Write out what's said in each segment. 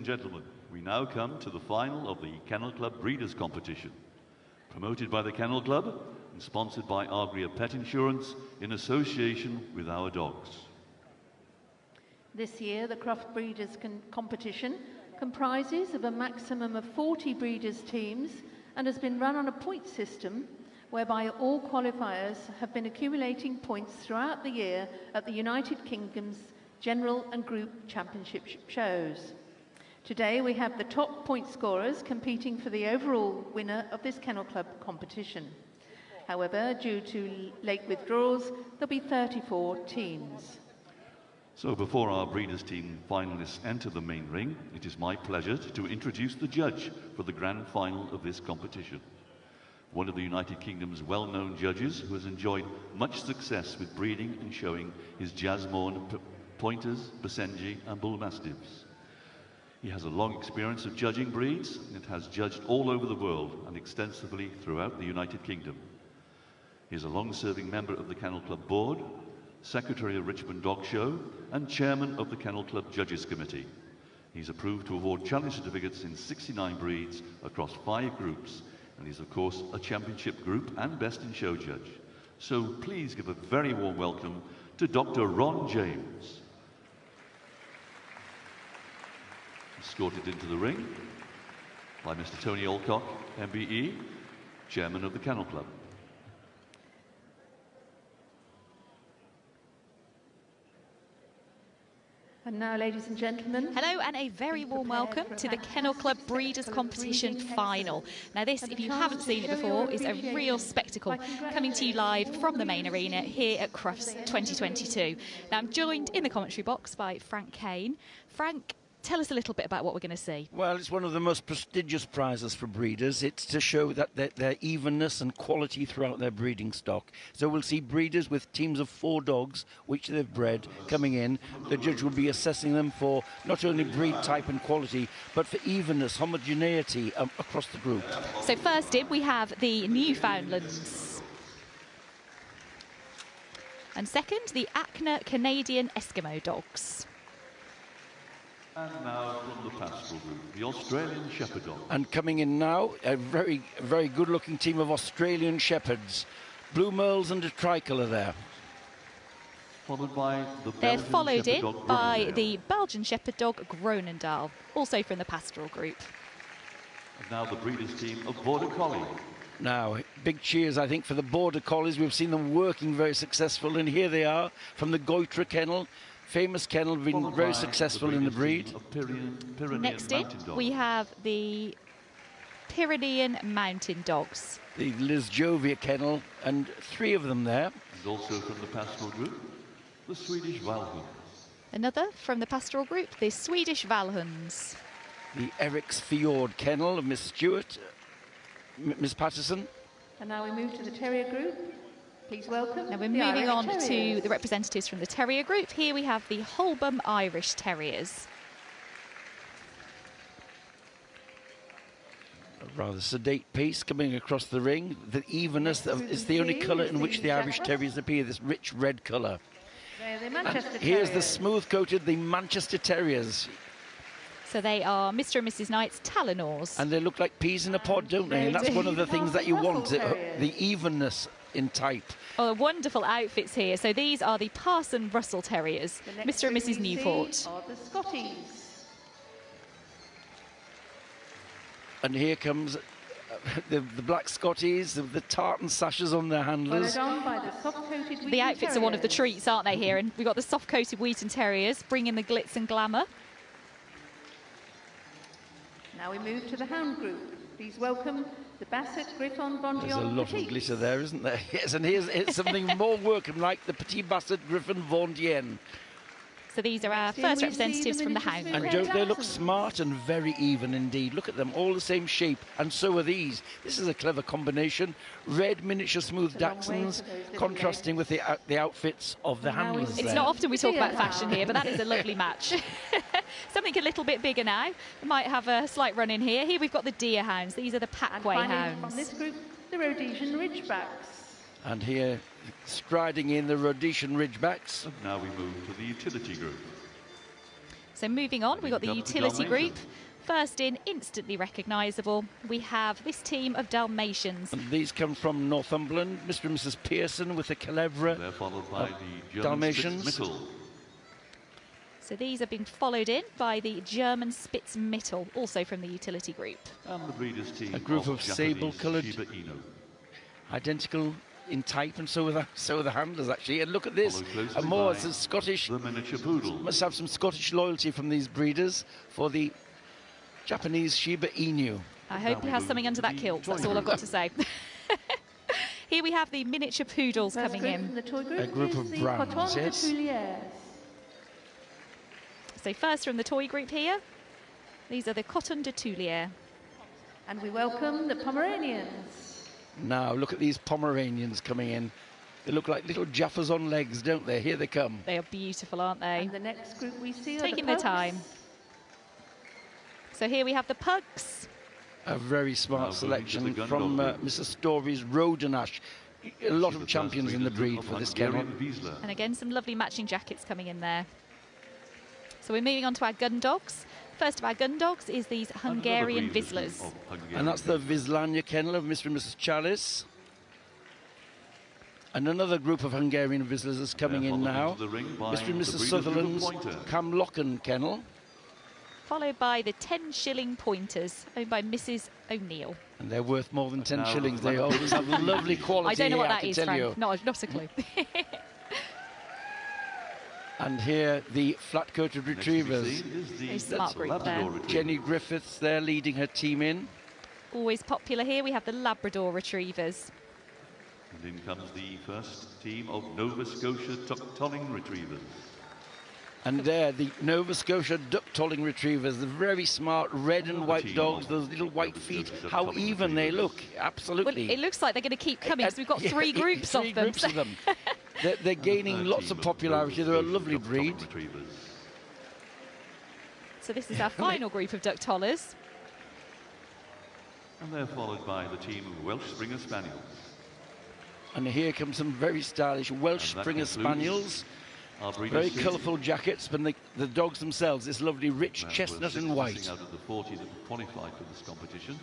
gentlemen, we now come to the final of the Kennel Club Breeders' Competition. Promoted by the Kennel Club and sponsored by Agria Pet Insurance in association with our dogs. This year, the Crufts Breeders' Competition comprises of a maximum of 40 breeders' teams and has been run on a point system whereby all qualifiers have been accumulating points throughout the year at the United Kingdom's General and Group Championship shows. Today we have the top point scorers competing for the overall winner of this Kennel Club competition. However, due to late withdrawals, there'll be 34 teams. So before our breeders' team finalists enter the main ring, it is my pleasure to introduce the judge for the grand final of this competition. One of the United Kingdom's well-known judges who has enjoyed much success with breeding and showing his Jasmine pointers, Basenji and Bull Mastiffs. He has a long experience of judging breeds and has judged all over the world and extensively throughout the United Kingdom. He is a long-serving member of the Kennel Club Board, Secretary of Richmond Dog Show and Chairman of the Kennel Club Judges Committee. He's approved to award challenge certificates in 69 breeds across 5 groups, and he's of course a championship group and best in show judge. So please give a very warm welcome to Dr. Ron James. Escorted into the ring by Mr. Tony Alcock, MBE, Chairman of the Kennel Club. And now, ladies and gentlemen. Hello and a very warm welcome to the Kennel Club Breeders' Competition final. Now this, if you haven't seen it before, is a real spectacle coming to you live from the main arena here at Crufts 2022. Now I'm joined in the commentary box by Frank Kane. Frank, tell us a little bit about what we're going to see. Well, it's one of the most prestigious prizes for breeders. It's to show that their evenness and quality throughout their breeding stock. So we'll see breeders with teams of 4 dogs, which they've bred, coming in. The judge will be assessing them for not only breed type and quality, but for evenness, homogeneity across the group. So first in, we have the Newfoundlands. And second, the Acna Canadian Eskimo dogs. And now from the Pastoral group, the Australian Shepherd dog. And coming in now, a very, very good-looking team of Australian Shepherds. Blue merles and a tricolour there. Followed by the They're Belgian followed Shepherd in dog by Groenendael. the Belgian Shepherd dog Groenendael, also from the Pastoral group. And now the breeders' team of Border Collie. Now, big cheers, I think, for the Border Collies. We've seen them working very successful, and here they are from the Goitre Kennel. Famous kennel, been very successful in the breed. Next in, we have the Pyrenean Mountain Dogs. The Lisjovia kennel, and 3 of them there. And also from the Pastoral group, the Swedish Valhund. Another from the Pastoral group, the Swedish Valhunds. The Eriks Fjord kennel of Miss Stewart, Miss Patterson. And now we move to the Terrier group. Please welcome. Now we're moving on to the representatives from the Terrier group. Here we have the Holborn Irish Terriers. A rather sedate pace coming across the ring. The evenness is the only colour in which the Irish Terriers appear, this rich red colour. Here's the smooth-coated, the Manchester Terriers. So they are Mr. and Mrs. Knight's Talonors. And they look like peas in a pod, don't they? And that's one of the things that you want, the evenness in type. Oh, wonderful outfits here. So these are the Parson Russell Terriers, Mr. and Mrs. Newport. Are the Scotties. And here comes the black Scotties, the tartan sashes on their handlers. The outfits are one of the treats, aren't they, here? And we've got the soft-coated Wheaton Terriers, bringing the glitz and glamour. Now we move to the Hound group. Please welcome the Basset Griffon Bondion. There's a lot of glitter there, isn't there? Yes, and here's something more working like the Petit Basset Griffon Vendien. So these are our first representatives from the Hound group. And don't they look smart and very even indeed? Look at them, all the same shape, and so are these. This is a clever combination. Red miniature smooth Dachshunds, contrasting with the outfits of the handlers It's there. not often we talk about fashion here, but that is a lovely match. Something a little bit bigger now. We might have a slight run in here. Here we've got the Deer Hounds. These are the Packway Hounds. From this group, the Rhodesian Ridgebacks. And here, striding in the Rhodesian Ridgebacks. And now we move to the utility group. So moving on, we've got the utility group. First in, instantly recognisable, we have this team of Dalmatians. And these come from Northumberland, Mr. and Mrs. Pearson with the Calevra. They're followed by the German Dalmatians. Spitz-Mittel. So these have been followed in by the German Spitz-Mittel, also from the utility group. And the breeders' team, A group of sable-coloured, Shiba Inu. identical in type, and so are the handlers actually. And look at this, Followed a more closely by Scottish. the miniature poodle. Must have some Scottish loyalty from these breeders for the Japanese Shiba Inu. I hope he has something under that kilt, that's all I've got to say. Here we have the miniature poodles coming in. A group of browns, yes. So first from the toy group here, these are the Coton de Tulier. And we welcome the Pomeranians. Now look at these Pomeranians coming in. They look like little Jaffas on legs, don't they? Here they come. They are beautiful, aren't they? And the next group we see are Taking the their time. So here we have the pugs. A very smart selection from Mr. Story's Rodenash. A lot of champions in the breed for this kennel. And again, some lovely matching jackets coming in there. So we're moving on to our Gundogs. First of our Gundogs is these Hungarian Vizslas. And that's the Vizslanya kennel of Mr. and Mrs. Chalice. And another group of Hungarian Vizslas is coming in now. Mr. and Mrs. Sutherland's Camlocken kennel. Followed by the 10-shilling pointers, owned by Mrs. O'Neill. And they're worth more than 10 shillings. They always have lovely quality. I don't know what that I is, can tell Frank. you. Not a clue. And here the flat-coated retrievers. A smart group there. Jenny Griffiths there leading her team in. Always popular here, we have the Labrador Retrievers. And in comes the first team of Nova Scotia Tuck-Tolling Retrievers. And there, the Nova Scotia duck-tolling retrievers, the very smart red and white dogs, those little white feet, how even they look, absolutely. Well, it looks like they're going to keep coming because we've got three groups of them. Groups of them. They're gaining lots of popularity. They're a lovely breed. So this is our final group of duck tollers. And they're followed by the team of Welsh Springer Spaniels. And here come some very stylish Welsh Springer Spaniels. Very colourful jackets, but the dogs themselves, this lovely rich chestnut and white. Out of the 40 that qualified for this competition.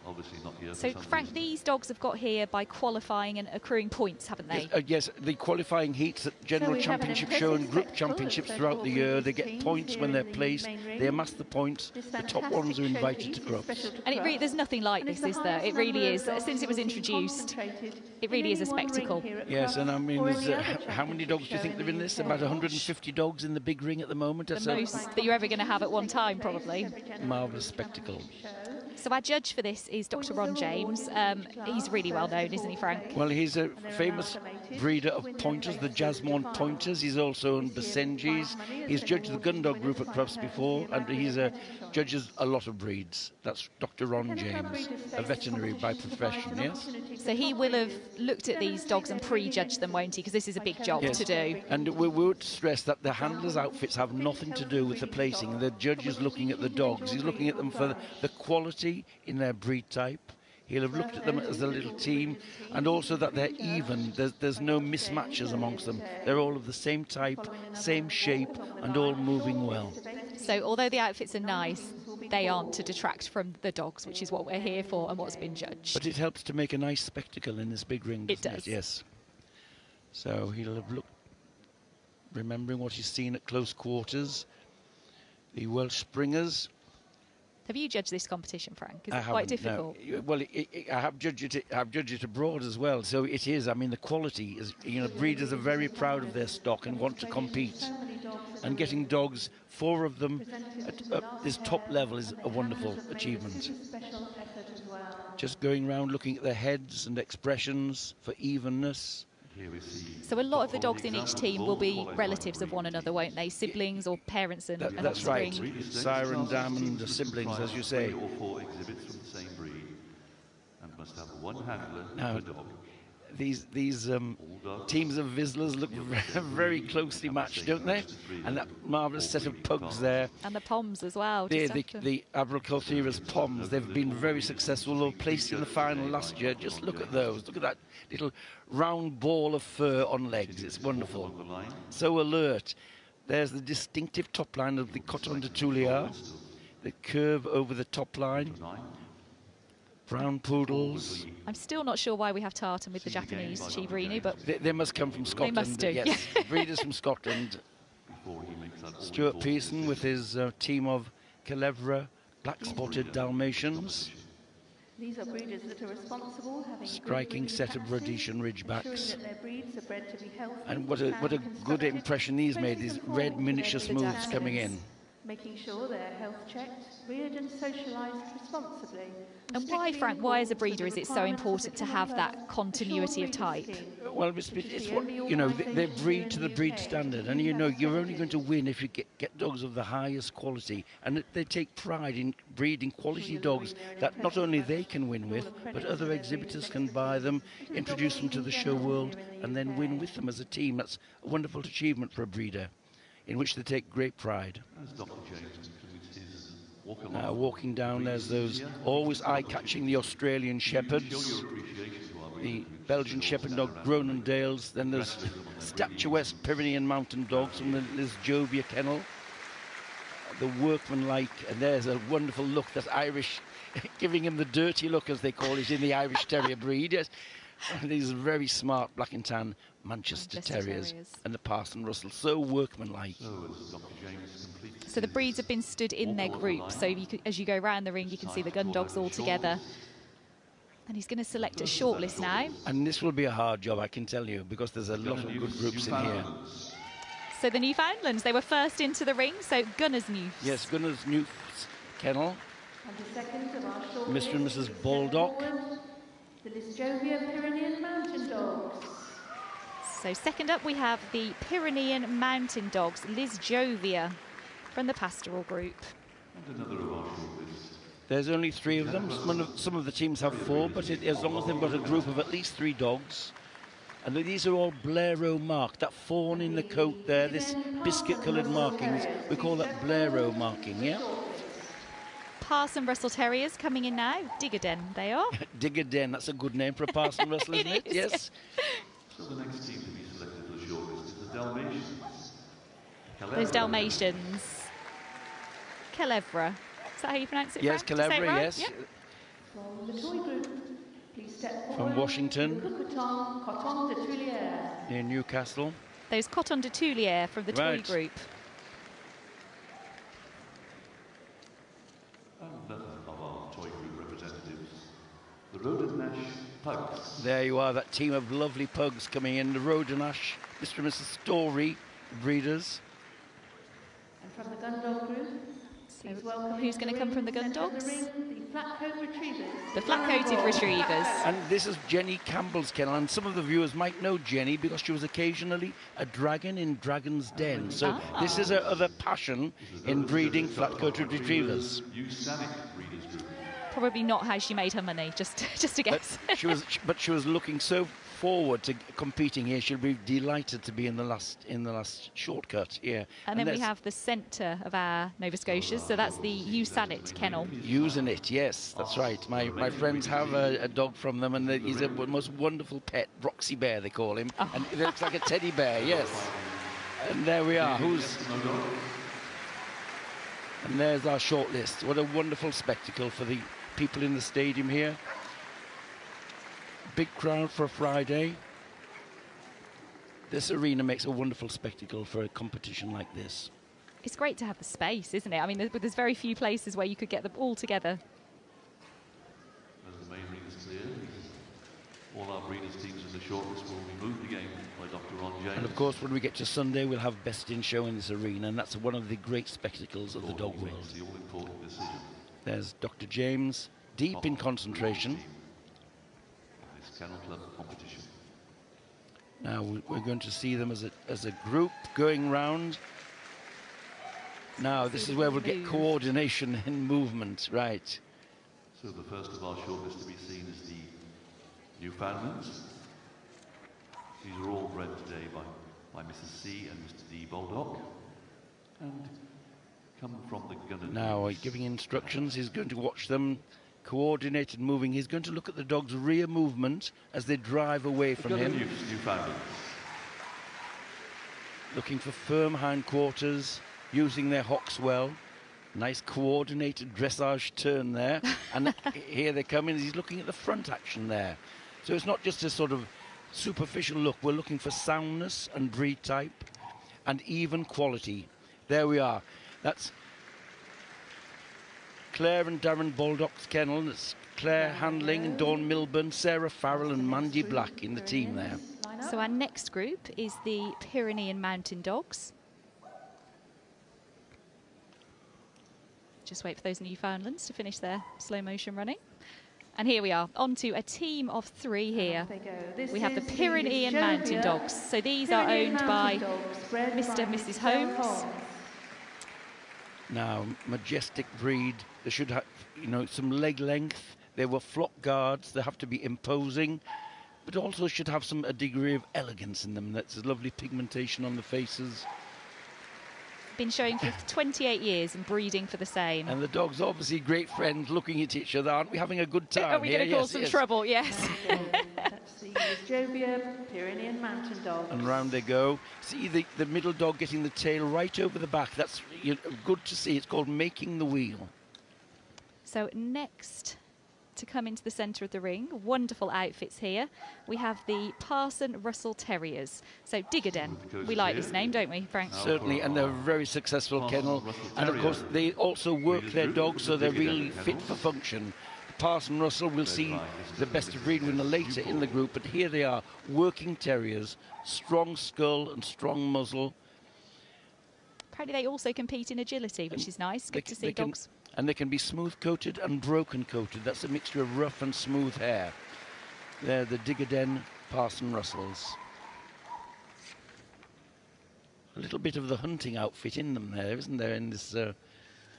Obviously not here. So, Frank, these dogs have got here by qualifying and accruing points, haven't they? Yes, the qualifying heats at General Championship show and group championships throughout the year. They get points when they're placed. They amass the points. The top ones are invited to Crufts. And there's nothing like this, is there? It really is. Since it was introduced, it really is a spectacle. Yes, and I mean, how many dogs do you think there are in this? About 150 dogs in the big ring at the moment. The most that you're ever going to have at one time, probably. Marvellous spectacle. So our judge for this is Dr. Ron James. He's really well known, isn't he, Frank? Well, he's a famous breeder of pointers, the Jasmine pointers. He's also on Basenjis. He's judged the Gundog group at Crufts before, and he's judges a lot of breeds. That's Dr. Ron James, a veterinary by profession, yes? So he will have looked at these dogs and prejudged them, won't he? Because this is a big job to do. And we would stress that the handlers' outfits have nothing to do with the placing. The judge is looking at the dogs. He's looking at them for the quality in their breed type. He'll have looked at them as a little team, and also that they're even. There's no mismatches amongst them. They're all of the same type, same shape, and all moving well. So although the outfits are nice, they aren't to detract from the dogs, which is what we're here for and what's been judged. But it helps to make a nice spectacle in this big ring, doesn't it? It does. Yes. So he'll have looked, remembering what he's seen at close quarters. The Welsh Springers. Have you judged this competition, Frank? Is I it quite haven't, difficult? No. Well, I have judged it. I've judged it abroad as well. So it is. I mean, the quality is. Breeders are very proud of their stock and want to compete. And getting dogs, 4 of them, at this top level is a wonderful achievement. Just going around looking at their heads and expressions for evenness. So a lot of the dogs in each team will be relatives of one another, won't they? Siblings or parents and that's right. Siren, Dam and the siblings, as you say. 3 or 4 exhibits from the same breed and must have one handler Now, per dog. These teams of Vizslers look very closely matched, don't they? And that marvellous set of pugs there. And the Poms as well. The Abercalthera's Poms, they've been very successful. They were placed in the final last year. Just look at those. Look at that little round ball of fur on legs. It's wonderful. So alert. There's the distinctive top line of the Coton de Tuileries, the curve over the top line. Brown poodles. I'm still not sure why we have tartan with the Japanese Chibarinu, but They must come from Scotland. they must do. Yes, breeders from Scotland. Stuart Pearson with his team of Culebra black-spotted Dalmatians. These are breeders that are responsible, having Striking set of Rhodesian Ridgebacks. ensuring that their breeds are bred to be healthy, And what a good impression he's made, these red miniature smooths coming in. making sure they're health checked, reared and socialised responsibly. And why, Frank, why as a breeder is it so important to have that continuity of type? Well, it's what, you know, they breed to the breed standard, and you know, you're only going to win if you get dogs of the highest quality, and they take pride in breeding quality dogs that not only they can win with, but other exhibitors can buy them, introduce them to the show world, and then win with them as a team. That's a wonderful achievement for a breeder, in which they take great pride. Now walking down, there's those always eye-catching, the Australian Shepherds, the Belgian Shepherd dog Groenendales, then there's statuesque Pyrenean mountain dogs from the Lisjovia Kennel, the workmanlike, and there's a wonderful look, that Irish, giving him the dirty look as they call it in the Irish Terrier breed. Yes. These very smart black and tan Manchester Terriers and the Parson Russell, so workmanlike. So the breeds have been stood in their group, so as you go around the ring you can see the Gundogs all together. And he's going to select a shortlist now. And this will be a hard job, I can tell you, because there's a lot of good groups in here. So the Newfoundlands, they were first into the ring, so Gunner's News. Yes, Gunner's News Kennel. Mr. and Mrs. Baldock. The Lisjovia Pyrenean Mountain Dogs. So second up we have the Pyrenean Mountain Dogs, Lisjovia, from the Pastoral group. There's only 3 of them. Some of the teams have 4, but as long as they've got a group of at least 3 dogs. And these are all Blaireau marked. That fawn in the coat there, this biscuit-coloured markings, we call that Blaireau marking, yeah? Parson Russell Terriers coming in now. Digger-Den they are. Digger-Den, that's a good name for a Parson Russell, isn't it? Yes. So the next team to be selected for the shortlist is the Dalmatians. Those Dalmatians. Culebra. Is that how you pronounce it? Yes, Frank? Culebra, Right? yes. Yep. From the toy group, please step forward. From Washington. Coton de Tuileries. Near Newcastle. Those Coton de Tuileries from the toy group. And of our toy group representatives, the Rodenash Pugs. There you are, that team of lovely pugs coming in. The Rodenash, Mr. and Mrs. Story, breeders. And from the Gundog group, Who's going to come from the Gundogs? The flat-coat retrievers. The flat-coated retrievers. And this is Jenny Campbell's kennel, and some of the viewers might know Jenny because she was occasionally a dragon in Dragon's Den. So this is her other passion in breeding flat-coated retrievers. Probably not how she made her money, just a guess. But she was looking so forward to competing here. She'll be delighted to be in the last shortcut. Yeah. And then we have the centre of our Nova Scotias, so that's the Usanet kennel. Usanet, yes, that's right. My friends have a dog from them, and he's a most wonderful pet, Roxy Bear they call him, and it looks like a teddy bear. Yes. And there we are. And there's our shortlist. What a wonderful spectacle for the people in the stadium here. Big crowd for a Friday. This arena makes a wonderful spectacle for a competition like this. It's great to have the space, isn't it? I mean, there's very few places where you could get them all together. As the main ring is clear, all our breeders' teams in the shortlist will be moved again by Dr. Ron James. And of course, when we get to Sunday, we'll have Best in Show in this arena, and that's one of the great spectacles of the dog world. The all-important decision. There's Dr. James, deep in concentration. Kennel Club competition. Now we're going to see them as a group going round. Now this is where we'll get coordination in movement, right? So the first of our shortlist to be seen is the Newfoundlands. These are all bred today by Mrs. C and Mr. D. Baldock, and come from the Gundogs. Now giving instructions. He's going to watch them. Coordinated moving. He's going to look at the dog's rear movement as they drive away from him. looking for firm hindquarters, using their hocks well. Nice coordinated dressage turn there. And here they come in. He's looking at the front action there. So it's not just a sort of superficial look. We're looking for soundness and breed type and even quality. There we are. That's Claire and Darren Baldock's kennel. That's Claire Handling and Dawn Milburn, Sarah Farrell and Mandy Black in the team there. So our next group is the Pyrenean Mountain Dogs. Just wait for those Newfoundlands to finish their slow motion running. And here we are, on to a team of 3 here. We have the Pyrenean Mountain Dogs. So these are owned by Mr. and Mrs. Holmes. Now, majestic breed. They should have, you know, some leg length. They were flock guards. They have to be imposing, but also should have a degree of elegance in them. That's a lovely pigmentation on the faces. Been showing for 28 years and breeding for the same. And the dogs obviously great friends, looking at each other. Aren't we having a good time? Are we going to cause some trouble? Yes. That's the Jovia Pyrenean Mountain Dog. And round they go. See the middle dog getting the tail right over the back. That's good to see. It's called making the wheel. So next to come into the centre of the ring, wonderful outfits here. We have the Parson Russell Terriers. So Digaden, we like this name, don't we, Frank? Certainly, and they're a very successful kennel. And of course, they also work their dogs so they're really fit for function. Parson Russell will see the best of breed winner later in the group, but here they are, working terriers, strong skull and strong muzzle. Apparently they also compete in agility, which is nice. Good to see dogs. And they can be smooth-coated and broken-coated. That's a mixture of rough and smooth hair. They're the Digaden Parson Russells. A little bit of the hunting outfit in them there, isn't there, in this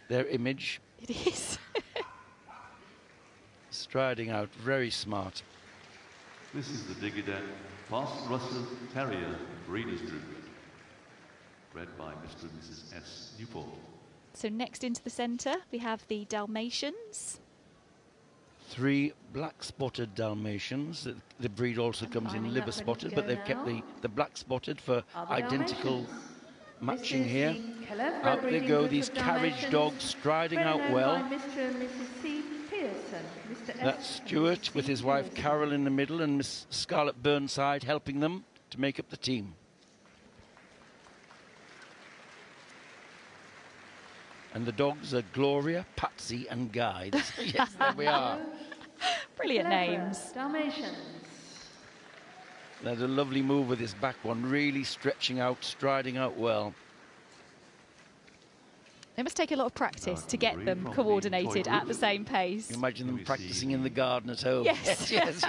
their image? It is. Striding out, very smart. This is the Digaden Parson Russell Terrier Breeders Group, bred by Mr. and Mrs. S. Newport. So next into the centre, we have the Dalmatians. 3 black-spotted Dalmatians. The breed also comes in liver-spotted, but they've kept the black-spotted for identical matching here. Out they go, these carriage dogs striding out well. Mr. and Mrs. C. Pearson. That's Stuart with his wife Carol in the middle and Miss Scarlett Burnside helping them to make up the team. And the dogs are Gloria, Patsy and Guy. Yes, there we are. Brilliant names. Dalmatians. There's a lovely move with this back one, really stretching out, striding out well. It must take a lot of practice to get them coordinated at the same pace. Imagine them practicing in the garden at home. Yes. Yes.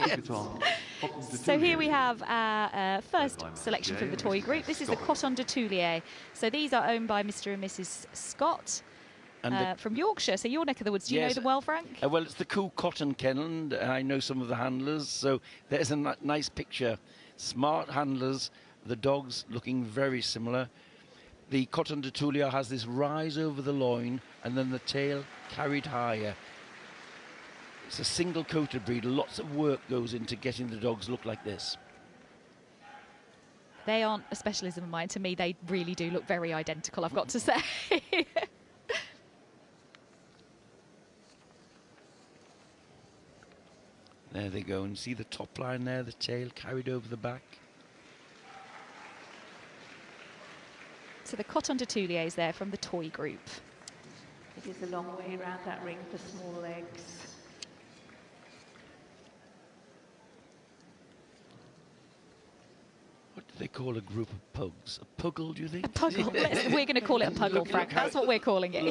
So here we have our first selection from the toy group. This is the Coton de Toulier. So these are owned by Mr. and Mrs. Scott. From Yorkshire, so your neck of the woods. Do you know them well, Frank? Well, it's the Cool Cotton Kennel, and I know some of the handlers, so there's a nice picture. Smart handlers, the dogs looking very similar. The Coton de Toulier has this rise over the loin, and then the tail carried higher. It's a single-coated breed. Lots of work goes into getting the dogs look like this. They aren't a specialism of mine. To me, they really do look very identical, I've got to say. There they go, and see the top line there, the tail carried over the back. So the Coton de Toulier is there from the toy group. It is a long way around that ring for small legs. What do they call a group of pugs? A puggle, do you think? A puggle. We're going to call it a puggle, Frank. That's what we're calling it.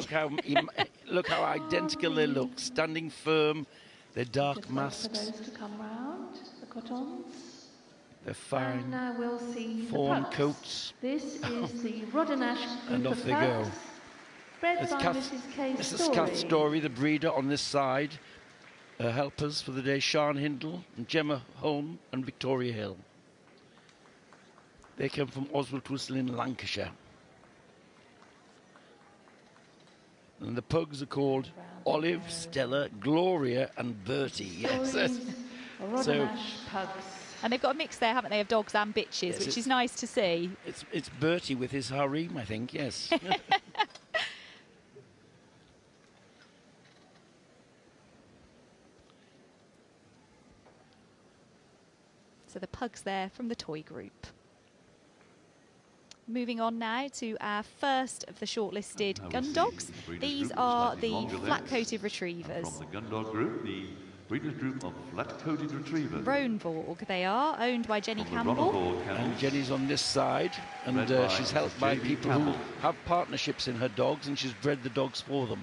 Look how identical they look, standing firm. They're dark masks. For those to come round, the Cotons. They're fine. And now we'll see fawn the coats. This is the Rodenash group and off of they go. pugs, bred by Mrs. Kath Story, the breeder on this side. Her helpers for the day, Sian Hindle and Gemma Holm and Victoria Hill. They come from Oswald Twistle in Lancashire. And the pugs are called Olive, Stella, Gloria and Bertie. Yes. Rodenash pugs. And they've got a mix there, haven't they, of dogs and bitches, Yes, which is nice to see. It's Bertie with his harem, I think, yes. So the pugs there from the toy group. Moving on now to our first of the shortlisted Gundogs. These are the flat-coated retrievers. From the Gundog group, the breeders group of flat-coated retrievers. Roanvorg they are, owned by Jenny Campbell. And Jenny's on this side, and she's helped by people who have partnerships in her dogs, and she's bred the dogs for them.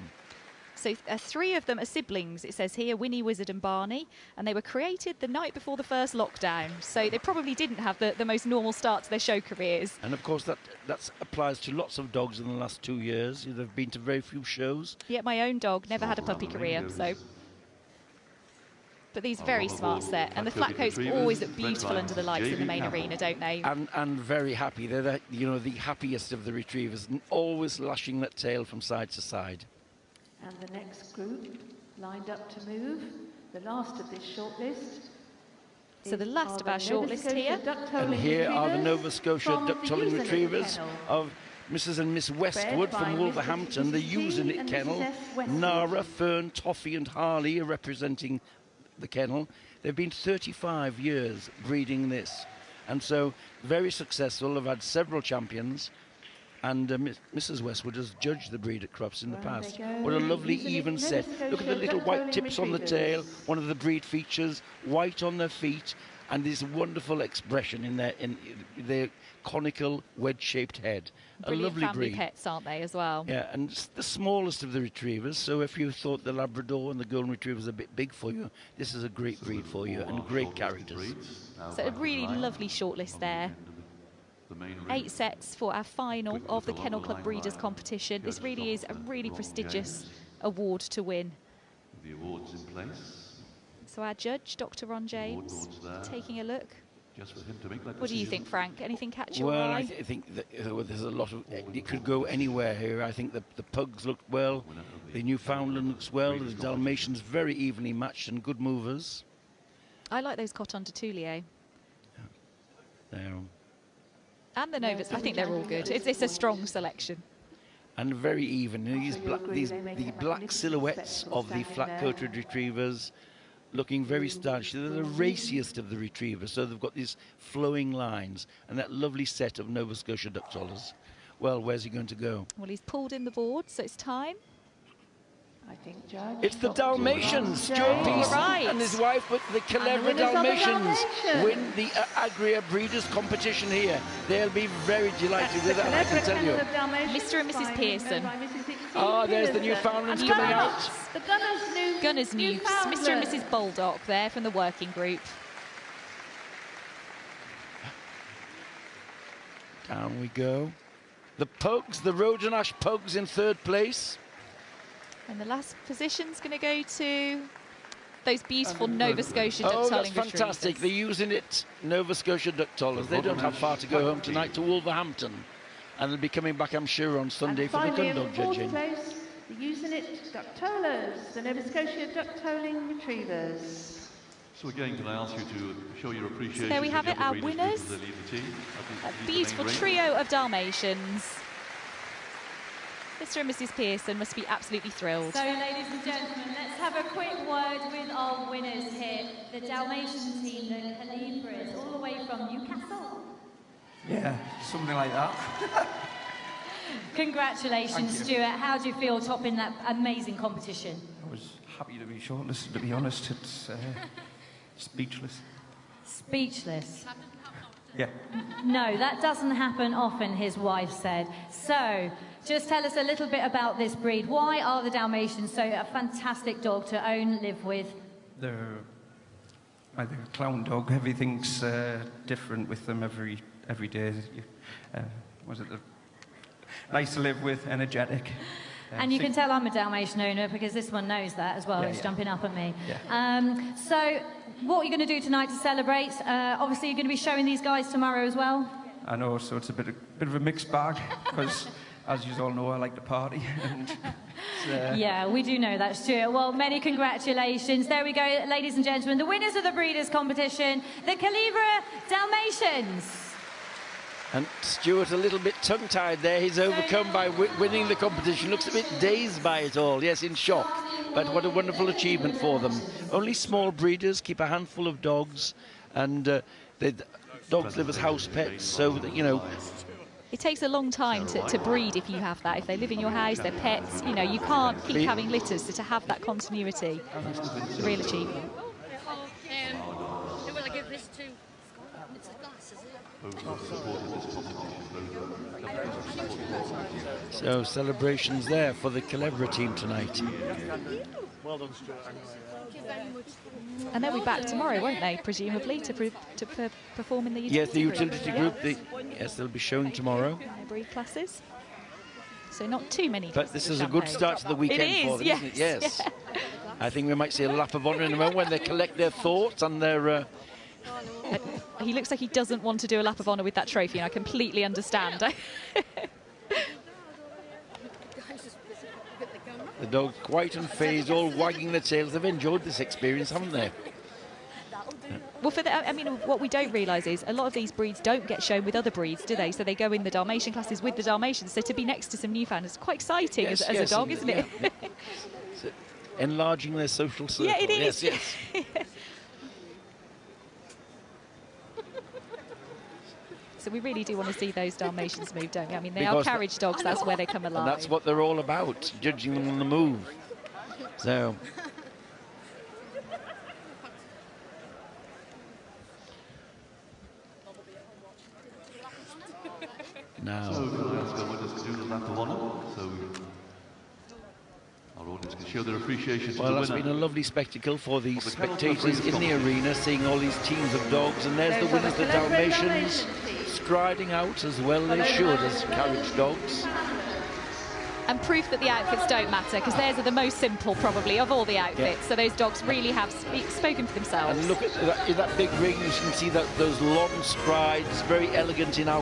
So 3 of them are siblings, it says here, Winnie, Wizard and Barney, and they were created the night before the first lockdown. So they probably didn't have the most normal start to their show careers. And of course that applies to lots of dogs in the last 2 years. They've been to very few shows. Yeah, my own dog never had a puppy career, so... But these are very smart set, and the flat coats always look beautiful under the lights in the main arena, don't they? And very happy. They're the happiest of the retrievers, always lashing that tail from side to side. And the next group lined up to move, the last of this shortlist. So the last of our shortlist here. And here are the Nova Scotia duck-tolling retrievers of Mrs. and Miss Westwood from Wolverhampton, the Using It Kennel. Nara, Fern, Toffee and Harley are representing the kennel. They've been 35 years breeding this, and so very successful. They've had several champions, and Mrs. Westwood has judged the breed at Crufts in the past. What a lovely even set. Look at the little white tips on the tail, one of the breed features, white on their feet, and this wonderful expression in their conical wedge-shaped head. Brilliant a lovely family breed. pets, aren't they, as well? Yeah, and it's the smallest of the retrievers, so if you thought the Labrador and the Golden Retriever was a bit big for you, this is a great breed for you, and great characters. So a really lovely shortlist there. 8 sets for our final of the Kennel Club Breeders' Competition. This really is a really prestigious award to win. The awards in place. So our judge, Dr. Ron James, taking a look. Just for him to make that what do you think, Frank? Anything catch your eye? Well, I think that there's a lot of... It could go anywhere here. I think the pugs looked well. The Newfoundland looks well. The Dalmatians very evenly matched and good movers. I like those Coton de Toulier. There. And the Novas, I think they're all good. It's a strong selection. And very even. The black silhouettes of the flat-coated retrievers looking very stylish. They're the raciest of the retrievers, so they've got these flowing lines and that lovely set of Nova Scotia duck tollers. Well, where's he going to go? Well, he's pulled in the board, so it's time. I think, Judge. It's the Dalmatians. Stuart Peace and his wife, but the Culebra Dalmatians win the Agria Breeders' Competition here. They'll be very delighted with that, I can tell you. Mr. and Mrs. Pearson. Ah, there's the Newfoundlands coming out. The Gunners Newfs. Mr. and Mrs. Baldock there from the working group. Down we go. The pugs, the Rodenash pugs in 3rd place. And the last position's going to go to those beautiful Nova Scotia duck tolling retrievers. Oh, that's fantastic. They're using it, Nova Scotia duck tollers. They don't have far to go home tonight to Wolverhampton. And they'll be coming back, I'm sure, on Sunday for the Gundog judging. Place, the Using It duck tollers, the Nova Scotia duck tolling retrievers. So again, can I ask you to show your appreciation? So there we have it, our winners. A beautiful trio of Dalmatians. Mr. and Mrs. Pearson must be absolutely thrilled. So, ladies and gentlemen, let's have a quick word with our winners here. The Dalmatian team, the Calibras, all the way from Newcastle. Yeah, something like that. Congratulations, Stuart. How do you feel topping that amazing competition? I was happy to be shortlisted, to be honest. It's speechless. Speechless? Yeah. No, that doesn't happen often, his wife said. So, just tell us a little bit about this breed. Why are the Dalmatians so a fantastic dog to own, live with? They're a clown dog. Everything's different with them every day. They're nice to live with, energetic. And you can tell I'm a Dalmatian owner because this one knows that as well. Yeah, it's jumping up at me. Yeah. So, what are you going to do tonight to celebrate? Obviously, you're going to be showing these guys tomorrow as well. I know, so it's a bit of a mixed bag because as you all know, I like to party. And, yeah, we do know that, Stuart. Well, many congratulations. There we go, ladies and gentlemen. The winners of the Breeders' Competition, the Calibra Dalmatians. And Stuart a little bit tongue-tied there. He's overcome by winning the competition. Looks a bit dazed by it all. Yes, in shock. But what a wonderful achievement for them. Only small breeders keep a handful of dogs, and dogs live as house pets, so that, you know. It takes a long time to breed if you have that. If they live in your house, they're pets, you know, you can't keep having litters, so to have that continuity, it's a real achievement. Who will I give this to? It's the glass, is it? So celebrations there for the Calibra team tonight. Well done, Stuart. Thank you very much. And they'll be back tomorrow, won't they, presumably, to perform in the utility Yes, the utility group. Yes, they'll be showing tomorrow. Their breed classes. So not too many. But this is a good start to the weekend for them, isn't it? Yes. Yeah. I think we might see a lap of honour in a moment when they collect their thoughts and their... He looks like he doesn't want to do a lap of honour with that trophy, and I completely understand. The dogs quite unfazed, all wagging their tails. They've enjoyed this experience, haven't they? Well, I mean, what we don't realise is a lot of these breeds don't get shown with other breeds, do they? So they go in the Dalmatian classes with the Dalmatians. So to be next to some Newfoundlands is quite exciting as a dog, isn't it? Yeah. So enlarging their social circle. Yeah, it is. Yes. So we really do want to see those Dalmatians move, don't we? I mean, they are carriage dogs. That's where they come alive. And that's what they're all about, judging them on the move. So... Now... So can I ask our winners to do the lap of honour? So our audience can show their appreciation to the winner. Well, that's been a lovely spectacle for the spectators in the arena, seeing all these teams of dogs. And there's the winners, the Dalmatians, striding out as well they should as carriage dogs. And proof that the outfits don't matter, because theirs are the most simple, probably, of all the outfits. Yeah. So those dogs really have spoken for themselves. And look at that big ring, you can see that those long strides, very elegant in our